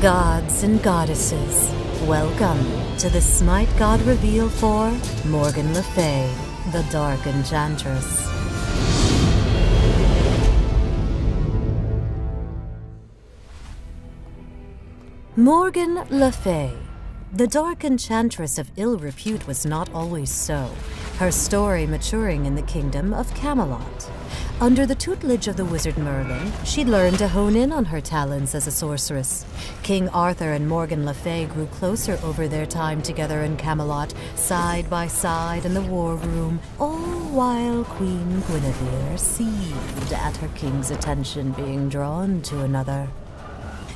Gods and goddesses, welcome to the Smite God reveal for Morgan Le Fay, the Dark Enchantress. Morgan Le Fay, the Dark Enchantress of ill repute, was not always so, her story maturing in the kingdom of Camelot. Under the tutelage of the wizard Merlin, she'd learned to hone in on her talents as a sorceress. King Arthur and Morgan Le Fay grew closer over their time together in Camelot, side by side in the war room, all while Queen Guinevere seethed at her king's attention being drawn to another.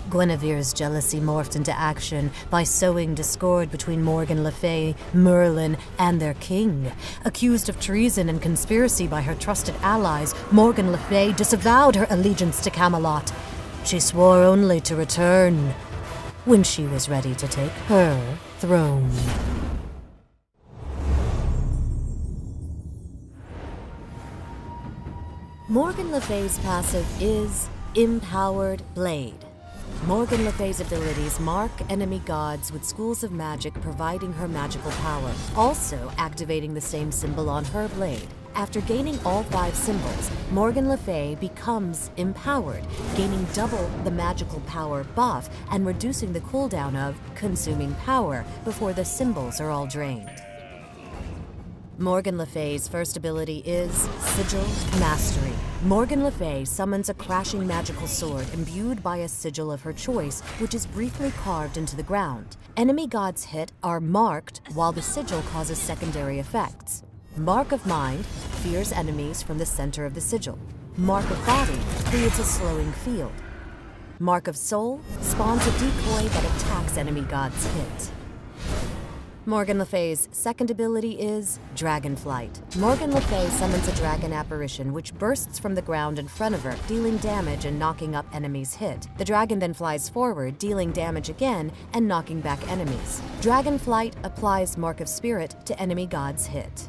Guinevere's jealousy morphed into action by sowing discord between Morgan Le Fay, Merlin, and their king. Accused of treason and conspiracy by her trusted allies, Morgan Le Fay disavowed her allegiance to Camelot. She swore only to return when she was ready to take her throne. Morgan Le Fay's passive is Empowered Blade. Morgan Le Fay's abilities mark enemy gods with schools of magic, providing her magical power, also activating the same symbol on her blade. After gaining all 5 symbols, Morgan Le Fay becomes empowered, gaining double the magical power buff and reducing the cooldown of consuming power before the symbols are all drained. Morgan Le Fay's first ability is Sigil Mastery. Morgan Le Fay summons a crashing magical sword imbued by a sigil of her choice, which is briefly carved into the ground. Enemy gods hit are marked, while the sigil causes secondary effects. Mark of Mind fears enemies from the center of the sigil. Mark of Body creates a slowing field. Mark of Soul spawns a decoy that attacks enemy gods hit. Morgan Le Fay's second ability is Dragon Flight. Morgan Le Fay summons a dragon apparition which bursts from the ground in front of her, dealing damage and knocking up enemies hit. The dragon then flies forward, dealing damage again and knocking back enemies. Dragon Flight applies Mark of Spirit to enemy gods hit.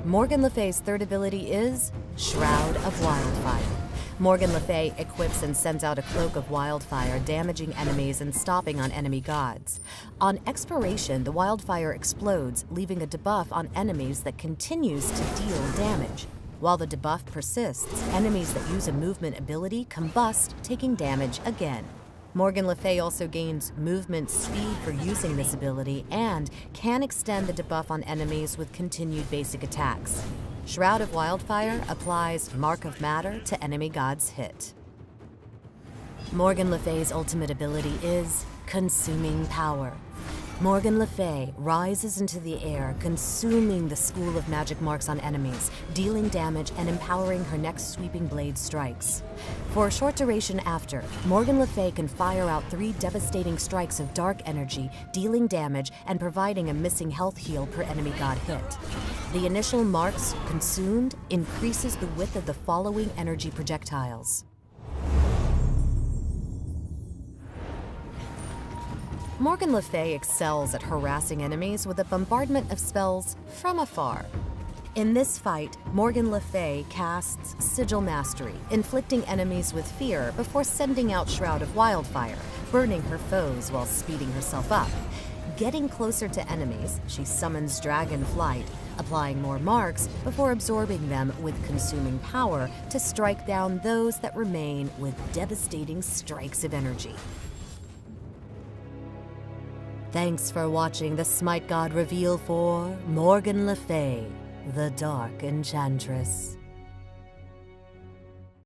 Morgan Le Fay's third ability is Shroud of Wildfire. Morgan Le Fay equips and sends out a cloak of wildfire, damaging enemies and stopping on enemy gods. On expiration, the wildfire explodes, leaving a debuff on enemies that continues to deal damage. While the debuff persists, enemies that use a movement ability combust, taking damage again. Morgan Le Fay also gains movement speed for using this ability and can extend the debuff on enemies with continued basic attacks. Shroud of Wildfire applies Mark of Matter to enemy gods hit. Morgan Le Fay's ultimate ability is Consuming Power. Morgan Le Fay rises into the air, consuming the school of magic marks on enemies, dealing damage and empowering her next sweeping blade strikes. For a short duration after, Morgan Le Fay can fire out 3 devastating strikes of dark energy, dealing damage and providing a missing health heal per enemy god hit. The initial marks consumed increases the width of the following energy projectiles. Morgan Le Fay excels at harassing enemies with a bombardment of spells from afar. In this fight, Morgan Le Fay casts Sigil Mastery, inflicting enemies with fear before sending out Shroud of Wildfire, burning her foes while speeding herself up. Getting closer to enemies, she summons Dragon Flight, applying more marks before absorbing them with Consuming Power to strike down those that remain with devastating strikes of energy. Thanks for watching the Smite God reveal for Morgan Le Fay, the Dark Enchantress.